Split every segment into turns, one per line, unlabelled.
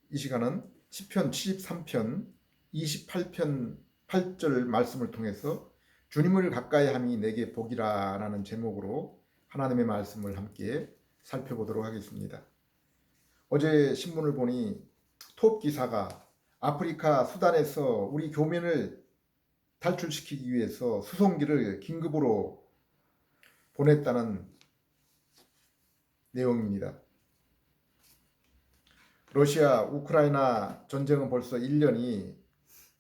이 시간은 시편 73편 28편 8절 말씀을 통해서 주님을 가까이 함이 내게 복이라 라는 제목으로 하나님의 말씀을 함께 살펴보도록 하겠습니다. 어제 신문을 보니 톱 기사가 아프리카 수단에서 우리 교민을 탈출시키기 위해서 수송기를 긴급으로 보냈다는 내용입니다. 러시아 우크라이나 전쟁은 벌써 1년이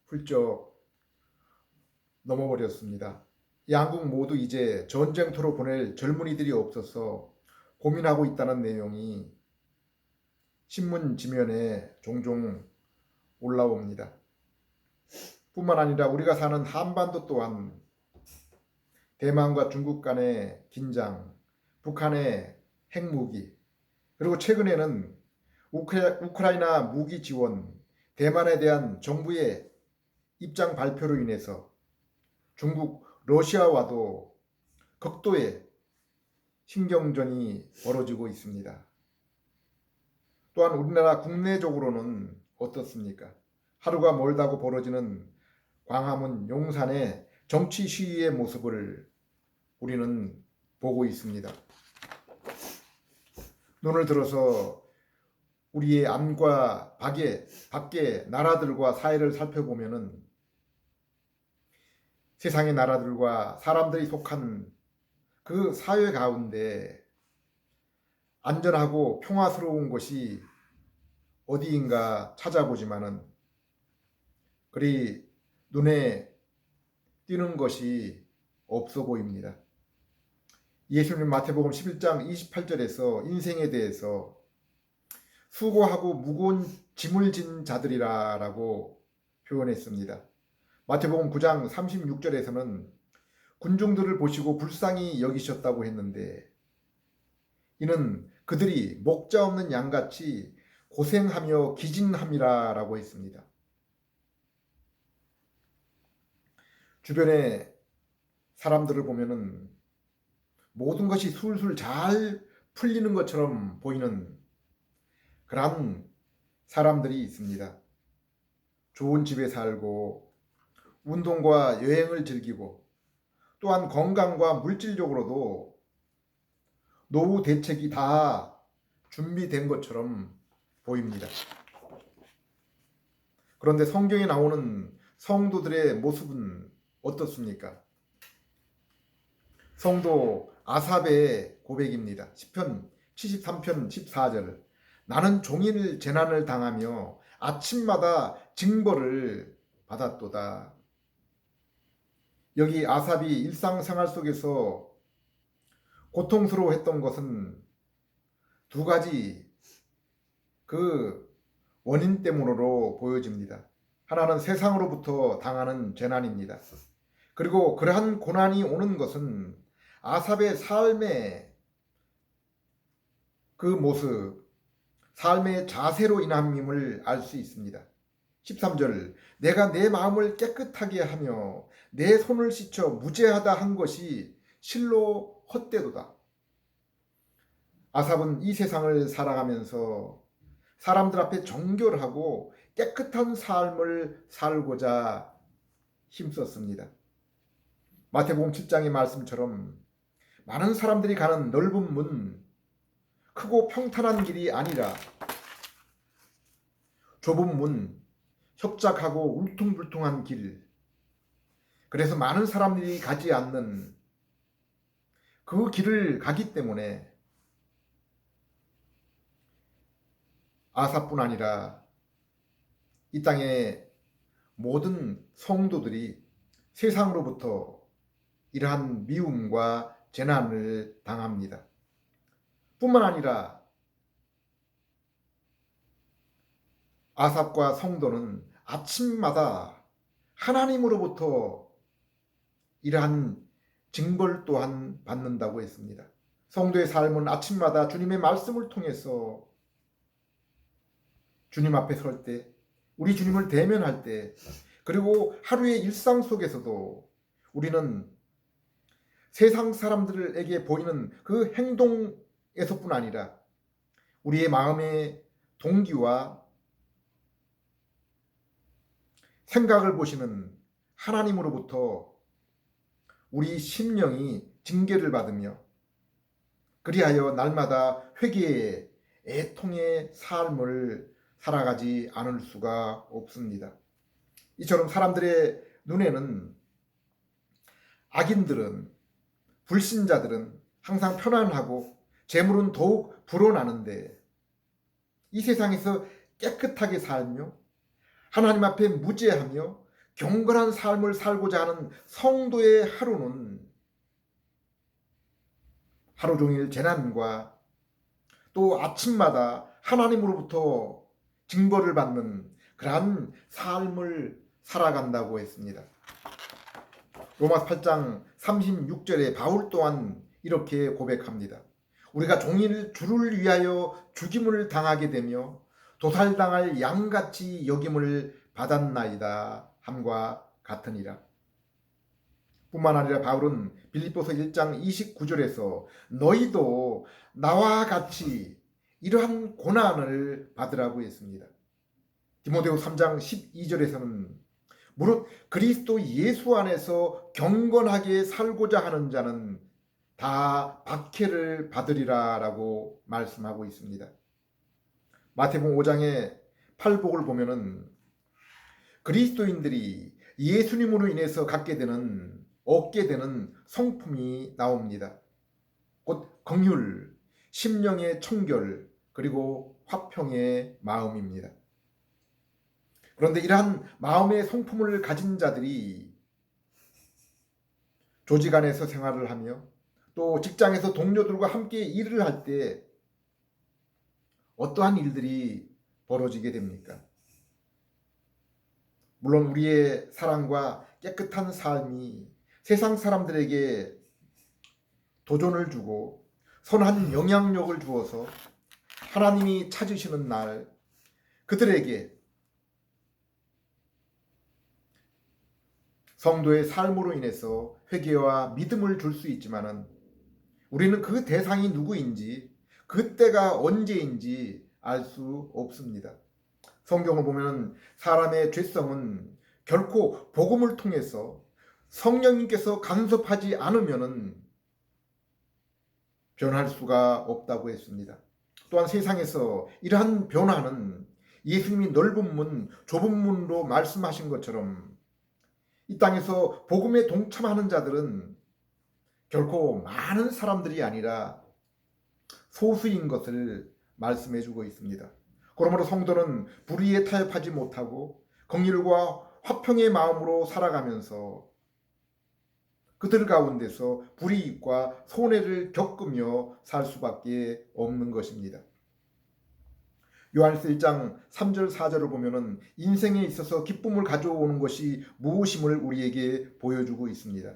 훌쩍 넘어버렸습니다. 양국 모두 이제 전쟁터로 보낼 젊은이들이 없어서 고민하고 있다는 내용이 신문 지면에 종종 올라옵니다. 뿐만 아니라 우리가 사는 한반도 또한 대만과 중국 간의 긴장, 북한의 핵무기, 그리고 최근에는 우크라이나 무기 지원, 대만에 대한 정부의 입장 발표로 인해서 중국, 러시아와도 극도의 신경전이 벌어지고 있습니다. 또한 우리나라 국내적으로는 어떻습니까? 하루가 멀다고 벌어지는 광화문 용산의 정치 시위의 모습을 우리는 보고 있습니다. 눈을 들어서 우리의 안과 밖의 나라들과 사회를 살펴보면은 세상의 나라들과 사람들이 속한 그 사회 가운데 안전하고 평화스러운 곳이 어디인가 찾아보지만은 그리 눈에 띄는 것이 없어 보입니다. 예수님 마태복음 11장 28절에서 인생에 대해서 수고하고 무거운 짐을 진 자들이라고 표현했습니다. 마태복음 9장 36절에서는 군중들을 보시고 불쌍히 여기셨다고 했는데 이는 그들이 목자 없는 양같이 고생하며 기진함이라고 했습니다. 주변의 사람들을 보면은 모든 것이 술술 잘 풀리는 것처럼 보이는 그런 사람들이 있습니다. 좋은 집에 살고 운동과 여행을 즐기고 또한 건강과 물질적으로도 노후 대책이 다 준비된 것처럼 보입니다. 그런데 성경에 나오는 성도들의 모습은 어떻습니까? 성도 아삽의 고백입니다. 시편 73편 14절 나는 종일 재난을 당하며 아침마다 징벌을 받았도다. 여기 아삽이 일상생활 속에서 고통스러워했던 것은 두 가지 그 원인 때문으로 보여집니다. 하나는 세상으로부터 당하는 재난입니다. 그리고 그러한 고난이 오는 것은 아삽의 삶의 그 모습, 삶의 자세로 인함임을 알 수 있습니다. 13절 내가 내 마음을 깨끗하게 하며 내 손을 씻어 무죄하다 한 것이 실로 헛되도다. 아삽은 이 세상을 살아가면서 사람들 앞에 정결하고 깨끗한 삶을 살고자 힘썼습니다. 마태복음 7장의 말씀처럼 많은 사람들이 가는 넓은 문, 크고 평탄한 길이 아니라 좁은 문, 협착하고 울퉁불퉁한 길, 그래서 많은 사람들이 가지 않는 그 길을 가기 때문에 아삽뿐 아니라 이 땅의 모든 성도들이 세상으로부터 이러한 미움과 재난을 당합니다. 뿐만 아니라 아삽과 성도는 아침마다 하나님으로부터 이러한 징벌 또한 받는다고 했습니다. 성도의 삶은 아침마다 주님의 말씀을 통해서 주님 앞에 설 때, 우리 주님을 대면할 때, 그리고 하루의 일상 속에서도 우리는 세상 사람들에게 보이는 그 행동에서뿐 아니라 우리의 마음의 동기와 생각을 보시는 하나님으로부터 우리 심령이 징계를 받으며 그리하여 날마다 회개의 애통의 삶을 살아가지 않을 수가 없습니다. 이처럼 사람들의 눈에는 악인들은, 불신자들은 항상 편안하고 재물은 더욱 불어나는데 이 세상에서 깨끗하게 살며 하나님 앞에 무죄하며 경건한 삶을 살고자 하는 성도의 하루는 하루 종일 재난과 또 아침마다 하나님으로부터 징벌을 받는 그러한 삶을 살아간다고 했습니다. 로마서 8장 36절에 바울 또한 이렇게 고백합니다. 우리가 종일 주를 위하여 죽임을 당하게 되며 도살당할 양같이 여김을 받았나이다 함과 같으니라. 뿐만 아니라 바울은 빌립보서 1장 29절에서 너희도 나와 같이 이러한 고난을 받으라고 했습니다. 디모데후 3장 12절에서는 무릇 그리스도 예수 안에서 경건하게 살고자 하는 자는 다 박해를 받으리라 라고 말씀하고 있습니다. 마태복음 5장의 팔복을 보면은 그리스도인들이 예수님으로 인해서 얻게 되는 성품이 나옵니다. 곧 긍휼, 심령의 청결, 그리고 화평의 마음입니다. 그런데 이러한 마음의 성품을 가진 자들이 조직 안에서 생활을 하며 또 직장에서 동료들과 함께 일을 할 때 어떠한 일들이 벌어지게 됩니까? 물론 우리의 사랑과 깨끗한 삶이 세상 사람들에게 도전을 주고 선한 영향력을 주어서 하나님이 찾으시는 날 그들에게 성도의 삶으로 인해서 회개와 믿음을 줄 수 있지만은 우리는 그 대상이 누구인지 그때가 언제인지 알 수 없습니다. 성경을 보면 사람의 죄성은 결코 복음을 통해서 성령님께서 간섭하지 않으면은 변할 수가 없다고 했습니다. 또한 세상에서 이러한 변화는 예수님이 넓은 문, 좁은 문으로 말씀하신 것처럼 이 땅에서 복음에 동참하는 자들은 결코 많은 사람들이 아니라 소수인 것을 말씀해 주고 있습니다. 그러므로 성도는 불의에 타협하지 못하고 긍휼과 화평의 마음으로 살아가면서 그들 가운데서 불이익과 손해를 겪으며 살 수밖에 없는 것입니다. 요한일서 1장 3절 4절을 보면은 인생에 있어서 기쁨을 가져오는 것이 무엇임을 우리에게 보여주고 있습니다.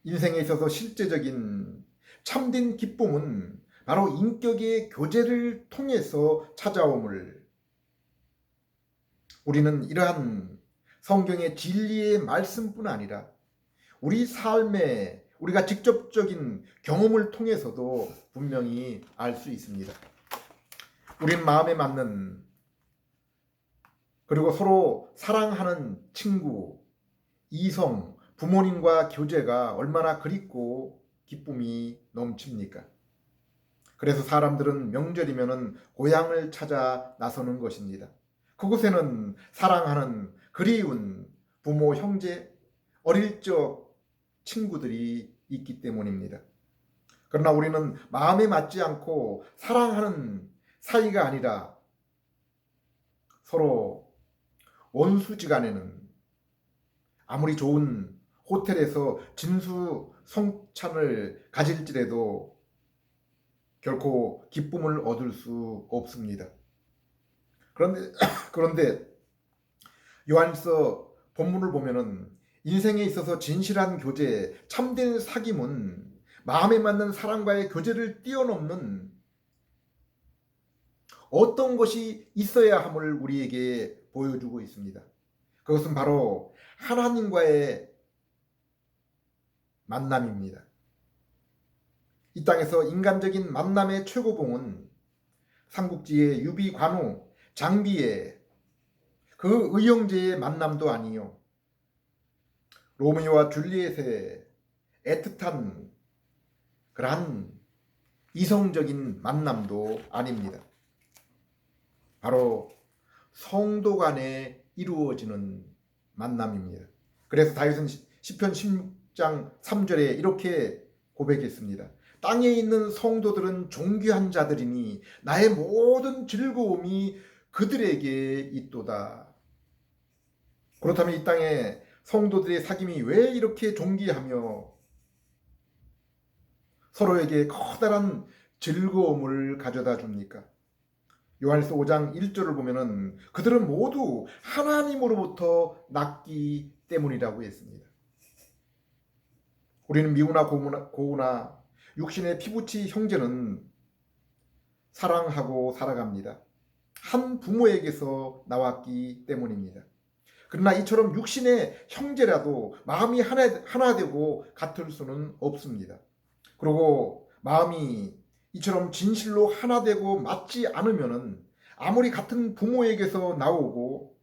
인생에 있어서 실제적인 참된 기쁨은 바로 인격의 교제를 통해서 찾아옴을 우리는 이러한 성경의 진리의 말씀뿐 아니라 우리 삶에 우리가 직접적인 경험을 통해서도 분명히 알 수 있습니다. 우린 마음에 맞는 그리고 서로 사랑하는 친구, 이성, 부모님과 교제가 얼마나 그립고 기쁨이 넘칩니까? 그래서 사람들은 명절이면은 고향을 찾아 나서는 것입니다. 그곳에는 사랑하는 그리운 부모, 형제, 어릴 적 친구들이 있기 때문입니다. 그러나 우리는 마음에 맞지 않고 사랑하는 사이가 아니라 서로 원수지간에는 아무리 좋은 호텔에서 진수성찬을 가질지라도 결코 기쁨을 얻을 수 없습니다. 그런데 요한일서 본문을 보면은 인생에 있어서 진실한 교제, 참된 사귐은 마음에 맞는 사람과의 교제를 뛰어넘는 어떤 것이 있어야 함을 우리에게 보여주고 있습니다. 그것은 바로 하나님과의 만남입니다. 이 땅에서 인간적인 만남의 최고봉은 삼국지의 유비, 관우, 장비의 그 의형제의 만남도 아니요 로미오와 줄리엣의 애틋한 그러한 이성적인 만남도 아닙니다. 바로 성도 간에 이루어지는 만남입니다. 그래서 다윗은 시편 10장 3절에 이렇게 고백했습니다. 땅에 있는 성도들은 존귀한 자들이니 나의 모든 즐거움이 그들에게 있도다. 그렇다면 이 땅에 성도들의 사귐이 왜 이렇게 존귀하며 서로에게 커다란 즐거움을 가져다 줍니까? 요한일서 5장 1절을 보면은 그들은 모두 하나님으로부터 났기 때문이라고 했습니다. 우리는 미우나 고우나 육신의 피부치 형제는 사랑하고 살아갑니다. 한 부모에게서 나왔기 때문입니다. 그러나 이처럼 육신의 형제라도 마음이 하나 되고 같을 수는 없습니다. 그리고 마음이 이처럼 진실로 하나 되고 맞지 않으면은 아무리 같은 부모에게서 나오고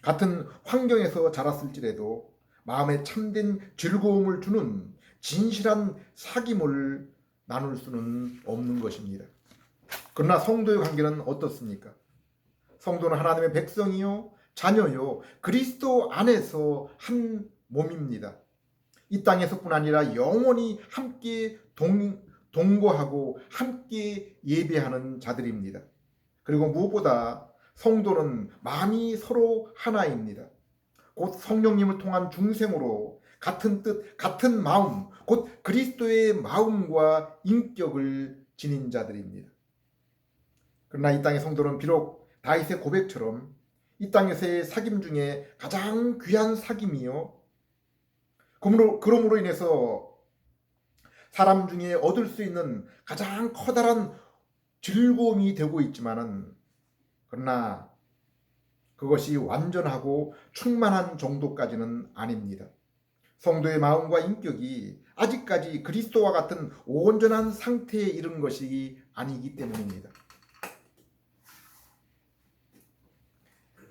같은 환경에서 자랐을지라도 마음에 참된 즐거움을 주는 진실한 사귐을 나눌 수는 없는 것입니다. 그러나 성도의 관계는 어떻습니까? 성도는 하나님의 백성이요 자녀요 그리스도 안에서 한 몸입니다. 이 땅에서뿐 아니라 영원히 함께 동거하고 함께 예배하는 자들입니다. 그리고 무엇보다 성도는 마음이 서로 하나입니다. 곧 성령님을 통한 중생으로 같은 뜻, 같은 마음, 곧 그리스도의 마음과 인격을 지닌 자들입니다. 그러나 이 땅의 성도는 비록 다윗의 고백처럼 이 땅에서의 사귐 중에 가장 귀한 사귐이요 그러므로 인해서 사람 중에 얻을 수 있는 가장 커다란 즐거움이 되고 있지만은 그러나 그것이 완전하고 충만한 정도까지는 아닙니다. 성도의 마음과 인격이 아직까지 그리스도와 같은 온전한 상태에 이른 것이 아니기 때문입니다.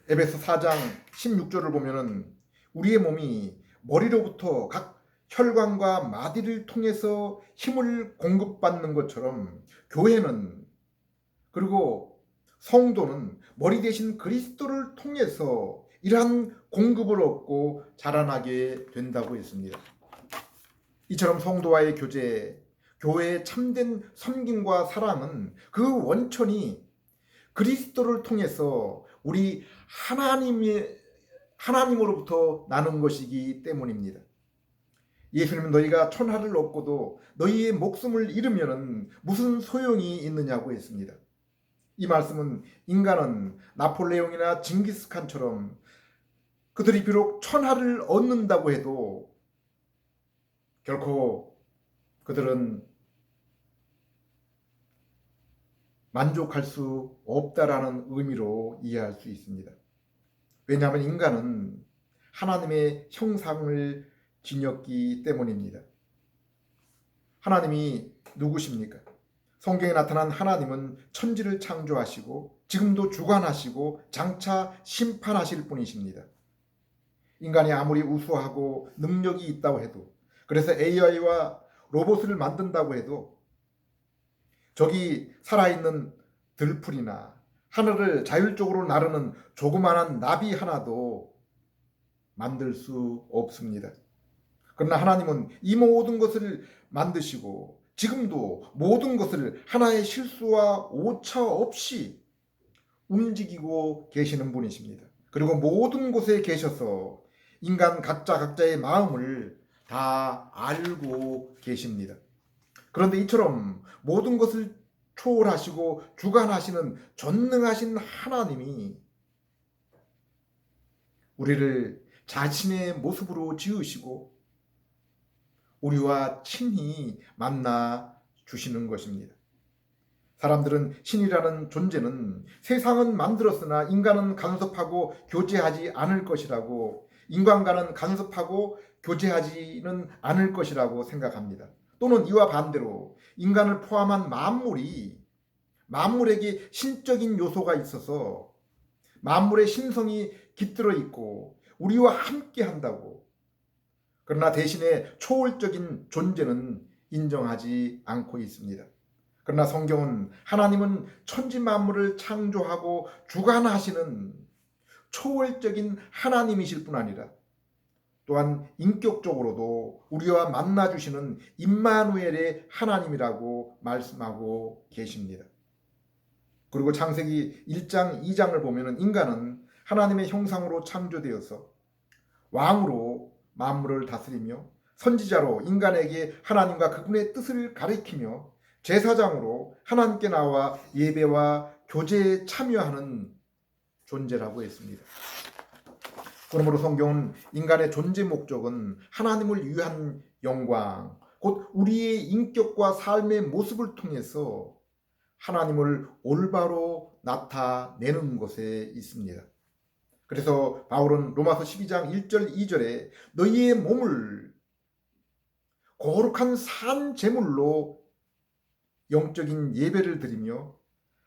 에베소 4장 16절을 보면은 우리의 몸이 머리로부터 각 혈관과 마디를 통해서 힘을 공급받는 것처럼 교회는 그리고 성도는 머리 대신 그리스도를 통해서 이러한 공급을 얻고 자라나게 된다고 했습니다. 이처럼 성도와의 교제, 교회의 참된 섬김과 사랑은 그 원천이 그리스도를 통해서 우리 하나님으로부터 나는 것이기 때문입니다. 예수님은 너희가 천하를 얻고도 너희의 목숨을 잃으면 무슨 소용이 있느냐고 했습니다. 이 말씀은 인간은 나폴레옹이나 징기스칸처럼 그들이 비록 천하를 얻는다고 해도 결코 그들은 만족할 수 없다라는 의미로 이해할 수 있습니다. 왜냐하면 인간은 하나님의 형상을 지녔기 때문입니다. 하나님이 누구십니까? 성경에 나타난 하나님은 천지를 창조하시고 지금도 주관하시고 장차 심판하실 분이십니다. 인간이 아무리 우수하고 능력이 있다고 해도 그래서 AI와 로봇을 만든다고 해도 저기 살아있는 들풀이나 하늘을 자율적으로 나르는 조그마한 나비 하나도 만들 수 없습니다. 그러나 하나님은 이 모든 것을 만드시고 지금도 모든 것을 하나의 실수와 오차 없이 움직이고 계시는 분이십니다. 그리고 모든 곳에 계셔서 인간 각자의 마음을 다 알고 계십니다. 그런데 이처럼 모든 것을 초월하시고 주관하시는 전능하신 하나님이 우리를 자신의 모습으로 지으시고 우리와 친히 만나 주시는 것입니다. 사람들은 신이라는 존재는 세상은 만들었으나 인간은 간섭하고 교제하지 않을 것이라고, 인간과는 간섭하고 교제하지는 않을 것이라고 생각합니다. 또는 이와 반대로 인간을 포함한 만물이 만물에게 신적인 요소가 있어서 만물의 신성이 깃들어 있고 우리와 함께 한다고. 그러나 대신에 초월적인 존재는 인정하지 않고 있습니다. 그러나 성경은 하나님은 천지 만물을 창조하고 주관하시는 초월적인 하나님이실 뿐 아니라 또한 인격적으로도 우리와 만나주시는 임마누엘의 하나님이라고 말씀하고 계십니다. 그리고 창세기 1장 2장을 보면 인간은 하나님의 형상으로 창조되어서 왕으로 만물을 다스리며 선지자로 인간에게 하나님과 그분의 뜻을 가리키며 제사장으로 하나님께 나와 예배와 교제에 참여하는 존재라고 했습니다. 그러므로 성경은 인간의 존재 목적은 하나님을 위한 영광, 곧 우리의 인격과 삶의 모습을 통해서 하나님을 올바로 나타내는 것에 있습니다. 그래서 바울은 로마서 12장 1절 2절에 너희의 몸을 거룩한 산 제물로 영적인 예배를 드리며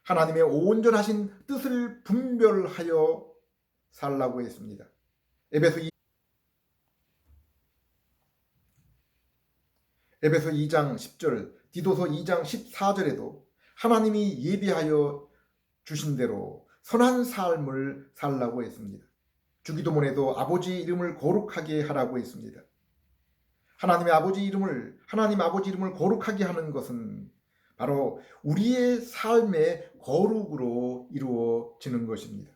하나님의 온전하신 뜻을 분별하여 살라고 했습니다. 에베소 2장 10절, 디도서 2장 14절에도 하나님이 예비하여 주신 대로 선한 삶을 살라고 했습니다. 주기도문에도 아버지 이름을 거룩하게 하라고 했습니다. 하나님 아버지 이름을 거룩하게 하는 것은 바로 우리의 삶의 거룩으로 이루어지는 것입니다.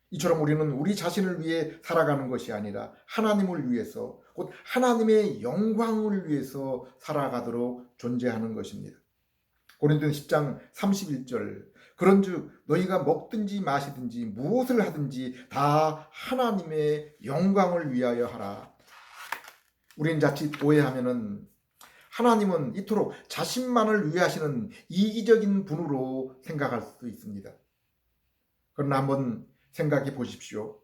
이처럼 우리는 우리 자신을 위해 살아가는 것이 아니라 하나님을 위해서, 곧 하나님의 영광을 위해서 살아가도록 존재하는 것입니다. 고린도서 10장 31절, 그런즉 너희가 먹든지 마시든지 무엇을 하든지 다 하나님의 영광을 위하여 하라. 우리는 자칫 오해하면은 하나님은 이토록 자신만을 위하시는 이기적인 분으로 생각할 수도 있습니다. 그러나 한번 생각해 보십시오.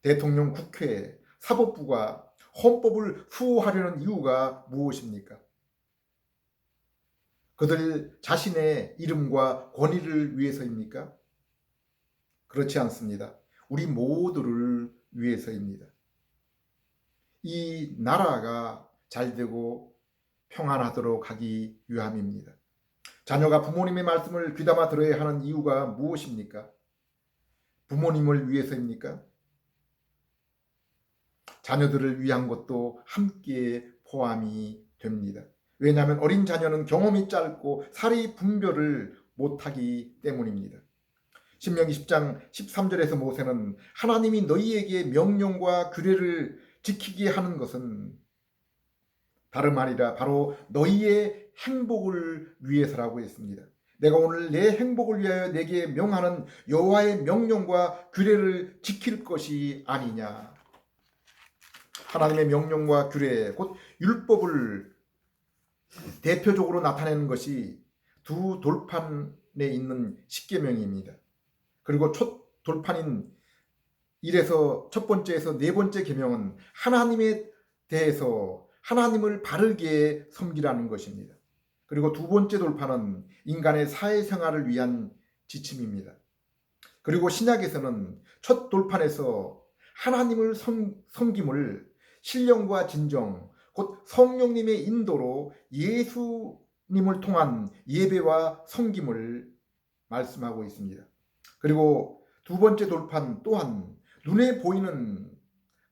대통령, 국회, 사법부가 헌법을 수호하려는 이유가 무엇입니까? 그들 자신의 이름과 권위를 위해서입니까? 그렇지 않습니다. 우리 모두를 위해서입니다. 이 나라가 잘되고 평안하도록 하기 위함입니다. 자녀가 부모님의 말씀을 귀담아 들어야 하는 이유가 무엇입니까? 부모님을 위해서입니까? 자녀들을 위한 것도 함께 포함이 됩니다. 왜냐하면 어린 자녀는 경험이 짧고 사리 분별을 못하기 때문입니다. 신명기 10장 13절에서 모세는 하나님이 너희에게 명령과 규례를 지키게 하는 것은 다름 아니라 바로 너희의 행복을 위해서라고 했습니다. 내가 오늘 내 행복을 위하여 내게 명하는 여호와의 명령과 규례를 지킬 것이 아니냐. 하나님의 명령과 규례, 곧 율법을 대표적으로 나타내는 것이 두 돌판에 있는 십계명입니다. 그리고 첫 돌판인 1에서 첫 번째에서 네 번째 계명은 하나님에 대해서 하나님을 바르게 섬기라는 것입니다. 그리고 두 번째 돌판은 인간의 사회생활을 위한 지침입니다. 그리고 신약에서는 첫 돌판에서 하나님을 섬김을 신령과 진정, 곧 성령님의 인도로 예수님을 통한 예배와 섬김을 말씀하고 있습니다. 그리고 두 번째 돌판 또한 눈에 보이는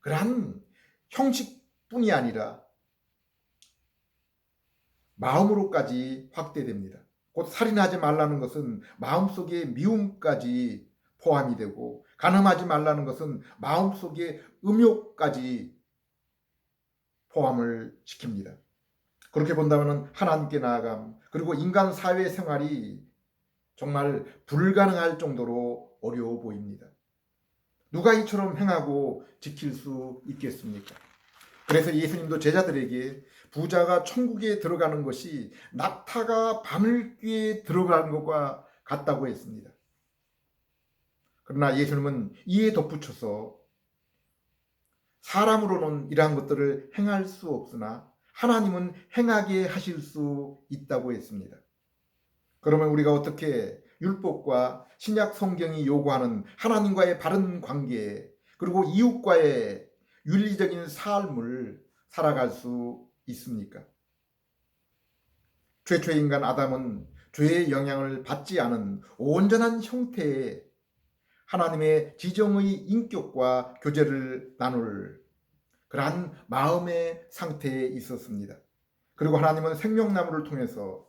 그러한 형식뿐이 아니라 마음으로까지 확대됩니다. 곧 살인하지 말라는 것은 마음속에 미움까지 포함이 되고, 간음하지 말라는 것은 마음속에 음욕까지 포함을 시킵니다. 그렇게 본다면 하나님께 나아감, 그리고 인간 사회 생활이 정말 불가능할 정도로 어려워 보입니다. 누가 이처럼 행하고 지킬 수 있겠습니까? 그래서 예수님도 제자들에게 부자가 천국에 들어가는 것이 낙타가 바늘귀에 들어가는 것과 같다고 했습니다. 그러나 예수님은 이에 덧붙여서 사람으로는 이러한 것들을 행할 수 없으나 하나님은 행하게 하실 수 있다고 했습니다. 그러면 우리가 어떻게 율법과 신약 성경이 요구하는 하나님과의 바른 관계, 그리고 이웃과의 윤리적인 삶을 살아갈 수 있습니까? 최초의 인간 아담은 죄의 영향을 받지 않은 온전한 형태의 하나님의 지정의 인격과 교제를 나눌 그러한 마음의 상태에 있었습니다. 그리고 하나님은 생명나무를 통해서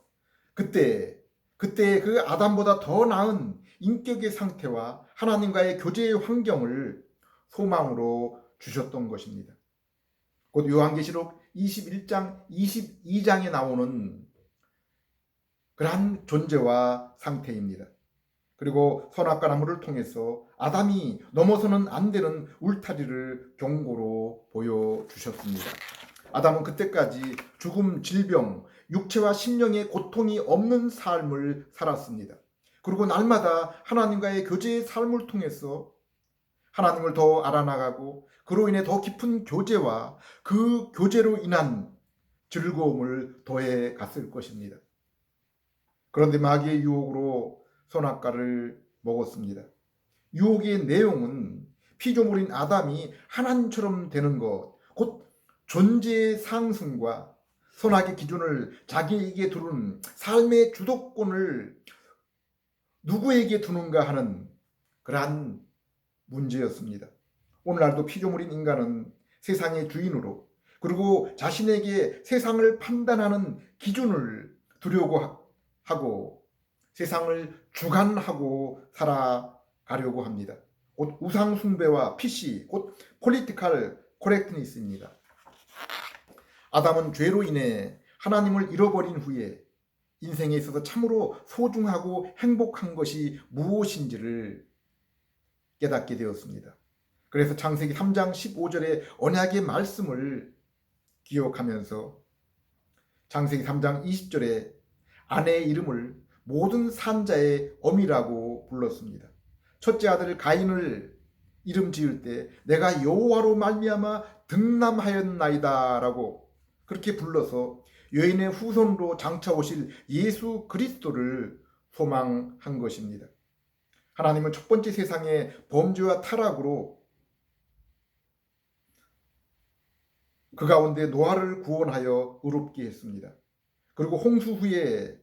그때 그 아담보다 더 나은 인격의 상태와 하나님과의 교제의 환경을 소망으로 주셨던 것입니다. 곧 요한계시록 21장 22장에 나오는 그러한 존재와 상태입니다. 그리고 선악과 나무를 통해서 아담이 넘어서는 안 되는 울타리를 경고로 보여주셨습니다. 아담은 그때까지 죽음, 질병, 육체와 심령의 고통이 없는 삶을 살았습니다. 그리고 날마다 하나님과의 교제의 삶을 통해서 하나님을 더 알아나가고 그로 인해 더 깊은 교제와 그 교제로 인한 즐거움을 더해 갔을 것입니다. 그런데 마귀의 유혹으로 선악과를 먹었습니다. 유혹의 내용은 피조물인 아담이 하나님처럼 되는 것, 곧 존재의 상승과 선악의 기준을 자기에게 두는 삶의 주도권을 누구에게 두는가 하는 그러한 문제였습니다. 오늘날도 피조물인 인간은 세상의 주인으로 그리고 자신에게 세상을 판단하는 기준을 두려고 하고 세상을 주관하고 살아가려고 합니다. 곧 우상 숭배와 PC, 곧 폴리티컬 코렉트니스입니다. 아담은 죄로 인해 하나님을 잃어버린 후에 인생에 있어서 참으로 소중하고 행복한 것이 무엇인지를 깨닫게 되었습니다. 그래서 창세기 3장 15절의 언약의 말씀을 기억하면서 창세기 3장 20절에 아내의 이름을 모든 산자의 어미라고 불렀습니다. 첫째 아들 가인을 이름 지을 때 내가 여호와로 말미암아 등남하였나이다라고 그렇게 불러서 여인의 후손으로 장차 오실 예수 그리스도를 소망한 것입니다. 하나님은 첫 번째 세상의 범죄와 타락으로 그 가운데 노아를 구원하여 의롭게 했습니다. 그리고 홍수 후에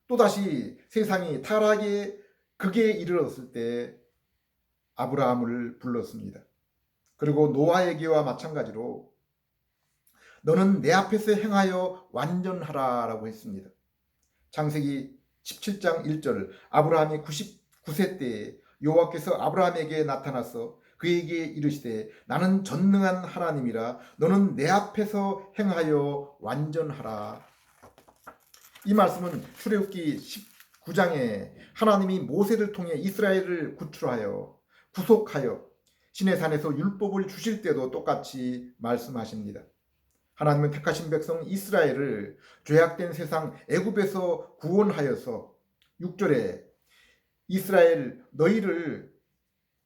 또다시 세상이 타락의 극에 이르렀을 때 아브라함을 불렀습니다. 그리고 노아에게와 마찬가지로 너는 내 앞에서 행하여 완전하라 라고 했습니다. 창세기 17장 1절 아브라함이 99세 때에 여호와께서 아브라함에게 나타나서 그에게 이르시되 나는 전능한 하나님이라 너는 내 앞에서 행하여 완전하라. 이 말씀은 출애굽기 19장에 하나님이 모세를 통해 이스라엘을 구출하여 구속하여 시내산에서 율법을 주실 때도 똑같이 말씀하십니다. 하나님은 택하신 백성 이스라엘을 죄악된 세상 애굽에서 구원하여서 6절에 이스라엘 너희를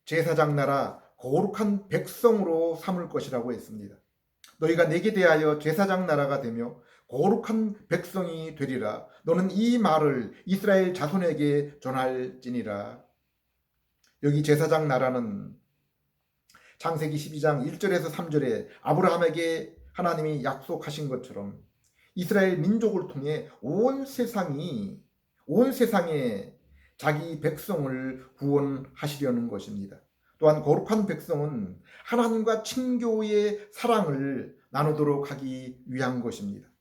제사장 나라 거룩한 백성으로 삼을 것이라고 했습니다. 너희가 내게 대하여 제사장 나라가 되며 거룩한 백성이 되리라. 너는 이 말을 이스라엘 자손에게 전할지니라. 여기 제사장 나라는 창세기 12장 1절에서 3절에 아브라함에게 하나님이 약속하신 것처럼 이스라엘 민족을 통해 온 세상에 자기 백성을 구원하시려는 것입니다. 또한 거룩한 백성은 하나님과 친교의 사랑을 나누도록 하기 위한 것입니다.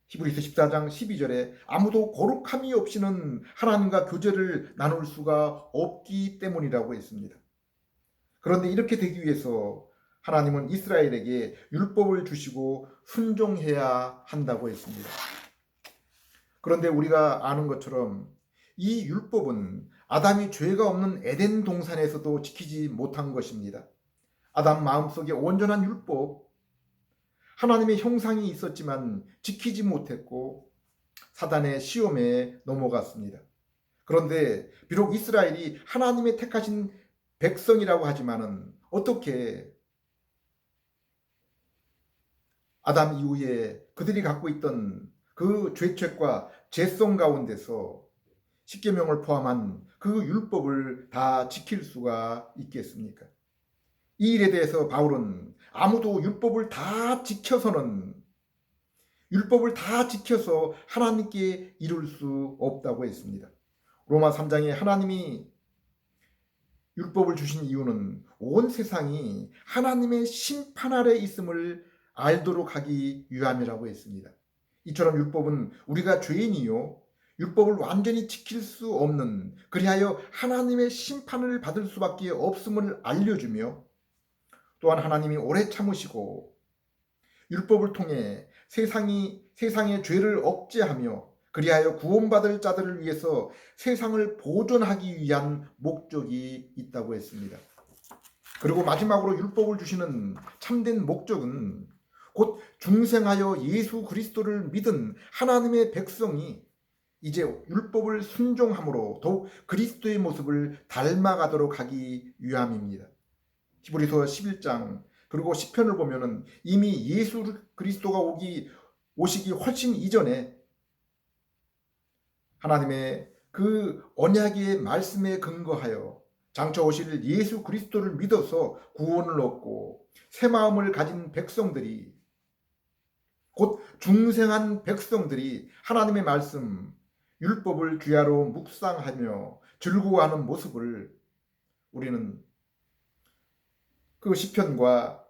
히브리서 14장 12절에 아무도 거룩함이 없이는 하나님과 교제를 나눌 수가 없기 때문이라고 했습니다. 그런데 이렇게 되기 위해서 하나님은 이스라엘에게 율법을 주시고 순종해야 한다고 했습니다. 그런데 우리가 아는 것처럼 이 율법은 아담이 죄가 없는 에덴 동산에서도 지키지 못한 것입니다. 아담 마음속에 온전한 율법, 하나님의 형상이 있었지만 지키지 못했고 사단의 시험에 넘어갔습니다. 그런데 비록 이스라엘이 하나님의 택하신 백성이라고 하지만은 어떻게 아담 이후에 그들이 갖고 있던 그 죄책과 죄성 가운데서 십계명을 포함한 그 율법을 다 지킬 수가 있겠습니까? 이 일에 대해서 바울은 아무도 율법을 다 지켜서 하나님께 이룰 수 없다고 했습니다. 로마 3장에 하나님이 율법을 주신 이유는 온 세상이 하나님의 심판 아래 있음을 알도록 하기 위함이라고 했습니다. 이처럼 율법은 우리가 죄인이요 율법을 완전히 지킬 수 없는, 그리하여 하나님의 심판을 받을 수밖에 없음을 알려주며, 또한 하나님이 오래 참으시고 율법을 통해 세상의 죄를 억제하며 그리하여 구원받을 자들을 위해서 세상을 보존하기 위한 목적이 있다고 했습니다. 그리고 마지막으로 율법을 주시는 참된 목적은 곧 중생하여 예수 그리스도를 믿은 하나님의 백성이 이제 율법을 순종함으로 더욱 그리스도의 모습을 닮아가도록 하기 위함입니다. 히브리서 11장 그리고 시편을 보면은 이미 예수 그리스도가 오시기 훨씬 이전에 하나님의 그 언약의 말씀에 근거하여 장차 오실 예수 그리스도를 믿어서 구원을 얻고 새 마음을 가진 백성들이, 곧 중생한 백성들이 하나님의 말씀 율법을 귀하로 묵상하며 즐거워하는 모습을 우리는 그 시편과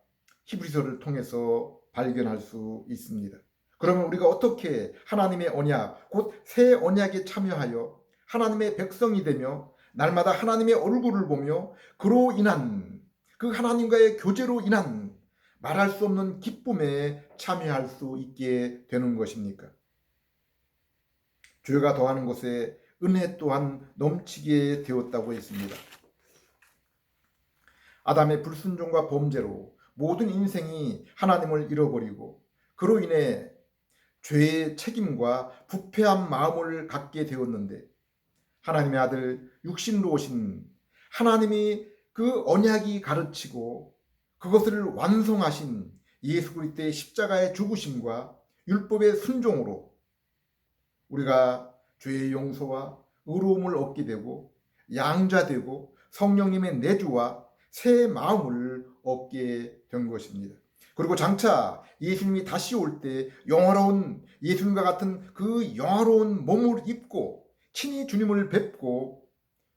히브리서를 통해서 발견할 수 있습니다. 그러면 우리가 어떻게 하나님의 언약, 곧 새 언약에 참여하여 하나님의 백성이 되며 날마다 하나님의 얼굴을 보며 그로 인한 그 하나님과의 교제로 인한 말할 수 없는 기쁨에 참여할 수 있게 되는 것입니까? 죄가 더하는 곳에 은혜 또한 넘치게 되었다고 했습니다. 아담의 불순종과 범죄로 모든 인생이 하나님을 잃어버리고 그로 인해 죄의 책임과 부패한 마음을 갖게 되었는데, 하나님의 아들 육신으로 오신 하나님이 그 언약이 가르치고 그것을 완성하신 예수 그리스도의 십자가의 죽으심과 율법의 순종으로 우리가 죄의 용서와 의로움을 얻게 되고 양자되고 성령님의 내주와 새 마음을 얻게 된 것입니다. 그리고 장차 예수님이 다시 올 때 영화로운 예수님과 같은 그 영화로운 몸을 입고 친히 주님을 뵙고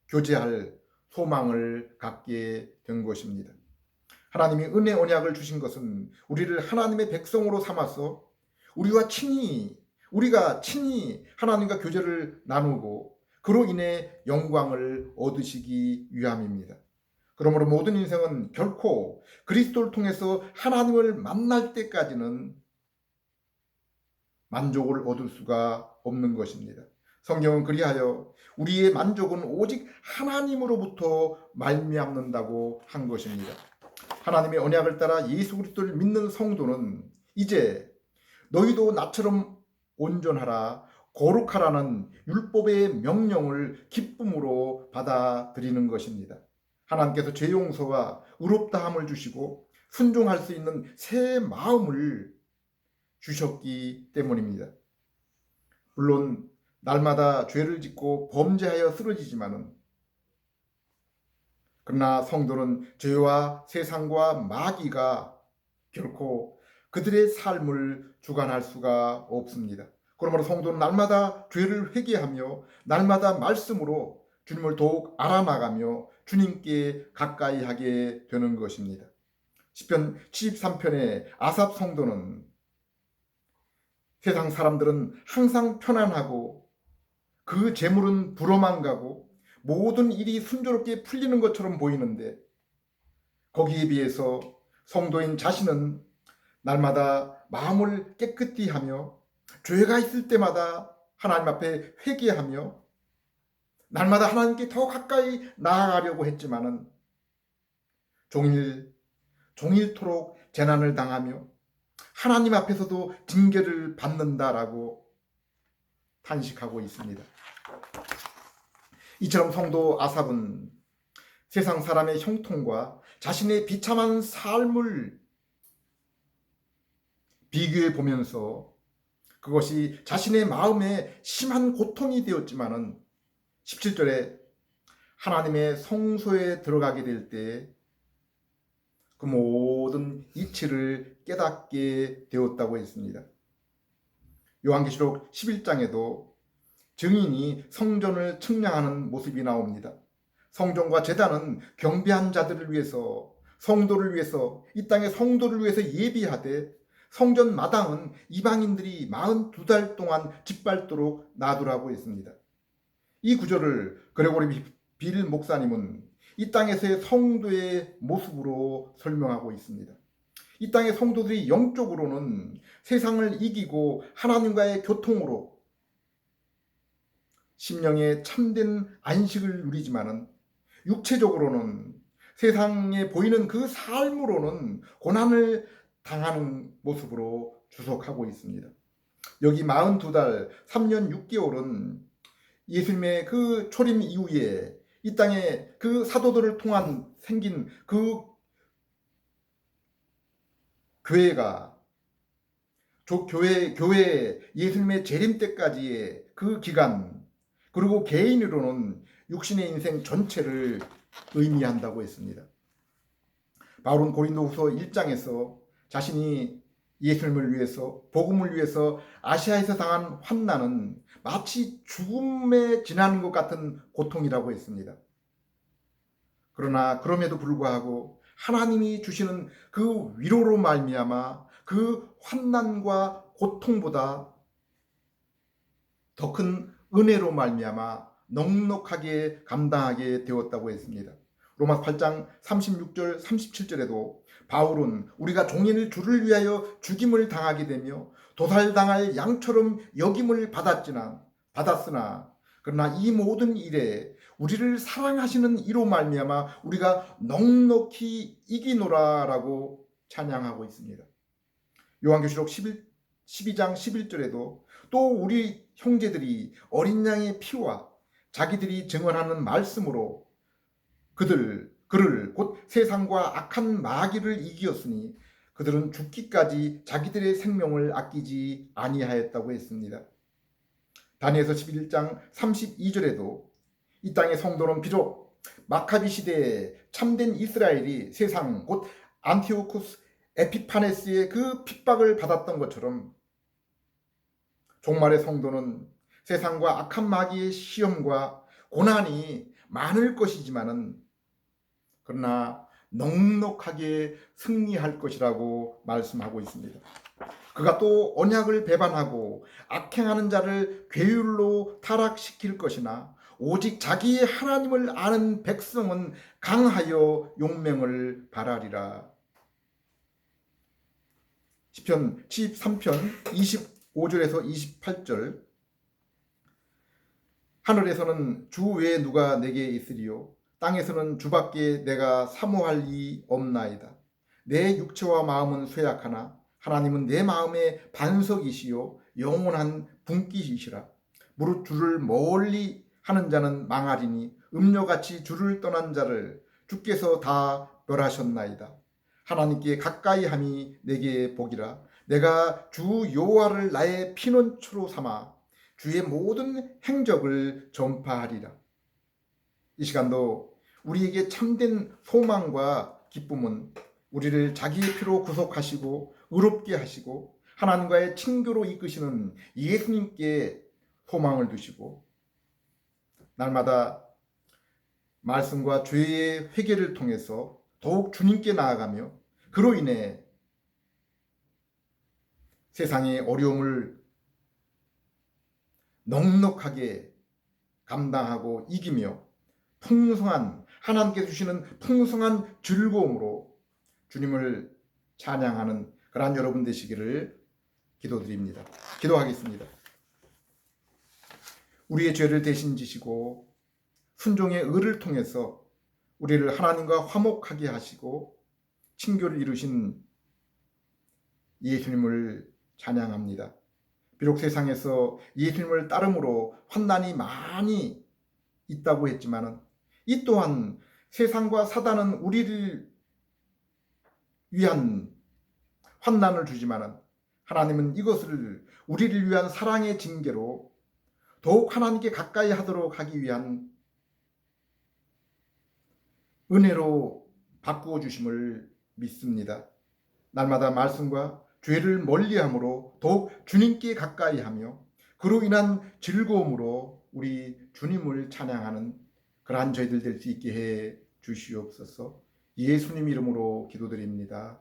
교제할 소망을 갖게 된 것입니다. 하나님이 은혜 언약을 주신 것은 우리를 하나님의 백성으로 삼아서 우리가 친히 하나님과 교제를 나누고 그로 인해 영광을 얻으시기 위함입니다. 그러므로 모든 인생은 결코 그리스도를 통해서 하나님을 만날 때까지는 만족을 얻을 수가 없는 것입니다. 성경은 그리하여 우리의 만족은 오직 하나님으로부터 말미암는다고 한 것입니다. 하나님의 언약을 따라 예수 그리스도를 믿는 성도는 이제 너희도 나처럼 온전하라 거룩하라는 율법의 명령을 기쁨으로 받아들이는 것입니다. 하나님께서 죄 용서와 의롭다함을 주시고 순종할 수 있는 새 마음을 주셨기 때문입니다. 물론 날마다 죄를 짓고 범죄하여 쓰러지지만은, 그러나 성도는 죄와 세상과 마귀가 결코 그들의 삶을 주관할 수가 없습니다. 그러므로 성도는 날마다 죄를 회개하며 날마다 말씀으로 주님을 더욱 알아나가며 주님께 가까이 하게 되는 것입니다. 시편 73편의 아삽 성도는 세상 사람들은 항상 편안하고 그 재물은 불어만 가고 모든 일이 순조롭게 풀리는 것처럼 보이는데, 거기에 비해서 성도인 자신은 날마다 마음을 깨끗이 하며 죄가 있을 때마다 하나님 앞에 회개하며 날마다 하나님께 더 가까이 나아가려고 했지만은 종일토록 재난을 당하며 하나님 앞에서도 징계를 받는다라고 탄식하고 있습니다. 이처럼 성도 아삽은 세상 사람의 형통과 자신의 비참한 삶을 비교해 보면서 그것이 자신의 마음에 심한 고통이 되었지만은 17절에 하나님의 성소에 들어가게 될 때 그 모든 이치를 깨닫게 되었다고 했습니다. 요한계시록 11장에도 증인이 성전을 측량하는 모습이 나옵니다. 성전과 제단은 경배한 자들을 위해서, 성도를 위해서, 이 땅의 성도를 위해서 예비하되 성전 마당은 이방인들이 42달 동안 짓밟도록 놔두라고 했습니다. 이 구절을 그레고리 빌 목사님은 이 땅에서의 성도의 모습으로 설명하고 있습니다. 이 땅의 성도들이 영적으로는 세상을 이기고 하나님과의 교통으로 심령의 참된 안식을 누리지만은 육체적으로는 세상에 보이는 그 삶으로는 고난을 당하는 모습으로 주석하고 있습니다. 여기 42달 3년 6개월은 예수님의 그 초림 이후에 이 땅에 그 사도들을 통한 생긴 그 교회가 교회 예수님의 재림 때까지의 그 기간, 그리고 개인으로는 육신의 인생 전체를 의미한다고 했습니다. 바울은 고린도후서 1장에서 자신이 예수님을 위해서, 복음을 위해서 아시아에서 당한 환난은 마치 죽음에 지나는 것 같은 고통이라고 했습니다. 그러나 그럼에도 불구하고 하나님이 주시는 그 위로로 말미암아 그 환난과 고통보다 더 큰 은혜로 말미암아 넉넉하게 감당하게 되었다고 했습니다. 로마서 8장 36절 37절에도 바울은 우리가 종일 주를 위하여 죽임을 당하게 되며 도살당할 양처럼 여김을 받았으나 그러나 이 모든 일에 우리를 사랑하시는 이로 말미암아 우리가 넉넉히 이기노라라고 찬양하고 있습니다. 요한계시록 12장 11절에도 또 우리 형제들이 어린 양의 피와 자기들이 증언하는 말씀으로 그를 곧 세상과 악한 마귀를 이기었으니 그들은 죽기까지 자기들의 생명을 아끼지 아니하였다고 했습니다. 다니엘서 11장 32절에도 이 땅의 성도는 비록 마카비 시대에 참된 이스라엘이 세상 곧 안티오쿠스 에피파네스의 그 핍박을 받았던 것처럼 종말의 성도는 세상과 악한 마귀의 시험과 고난이 많을 것이지만은 그러나 넉넉하게 승리할 것이라고 말씀하고 있습니다. 그가 또 언약을 배반하고 악행하는 자를 괴율로 타락시킬 것이나 오직 자기의 하나님을 아는 백성은 강하여 용맹을 발하리라. 시편 73편 25절에서 28절 하늘에서는 주 외에 누가 내게 있으리요 땅에서는 주밖에 내가 사모할 이 없나이다. 내 육체와 마음은 쇠약하나 하나님은 내 마음의 반석이시요 영원한 분깃이시라. 무릇 주를 멀리 하는 자는 망하리니 음녀같이 주를 떠난 자를 주께서 다 멸하셨나이다. 하나님께 가까이 함이 내게 복이라. 내가 주 여호와를 나의 피난처로 삼아 주의 모든 행적을 전파하리라. 이 시간도 우리에게 참된 소망과 기쁨은 우리를 자기의 피로 구속하시고 의롭게 하시고 하나님과의 친교로 이끄시는 예수님께 소망을 두시고 날마다 말씀과 죄의 회개를 통해서 더욱 주님께 나아가며 그로 인해 세상의 어려움을 넉넉하게 감당하고 이기며 풍성한 하나님께 주시는 풍성한 즐거움으로 주님을 찬양하는 그러한 여러분 되시기를 기도드립니다. 기도하겠습니다. 우리의 죄를 대신 지시고 순종의 의를 통해서 우리를 하나님과 화목하게 하시고 친교를 이루신 예수님을 찬양합니다. 비록 세상에서 예수님을 따름으로 환난이 많이 있다고 했지만 이 또한 세상과 사단은 우리를 위한 환난을 주지만 하나님은 이것을 우리를 위한 사랑의 징계로 더욱 하나님께 가까이 하도록 하기 위한 은혜로 바꾸어 주심을 믿습니다. 날마다 말씀과 죄를 멀리함으로 더욱 주님께 가까이 하며 그로 인한 즐거움으로 우리 주님을 찬양하는 그러한 저희들 될 수 있게 해 주시옵소서. 예수님 이름으로 기도드립니다.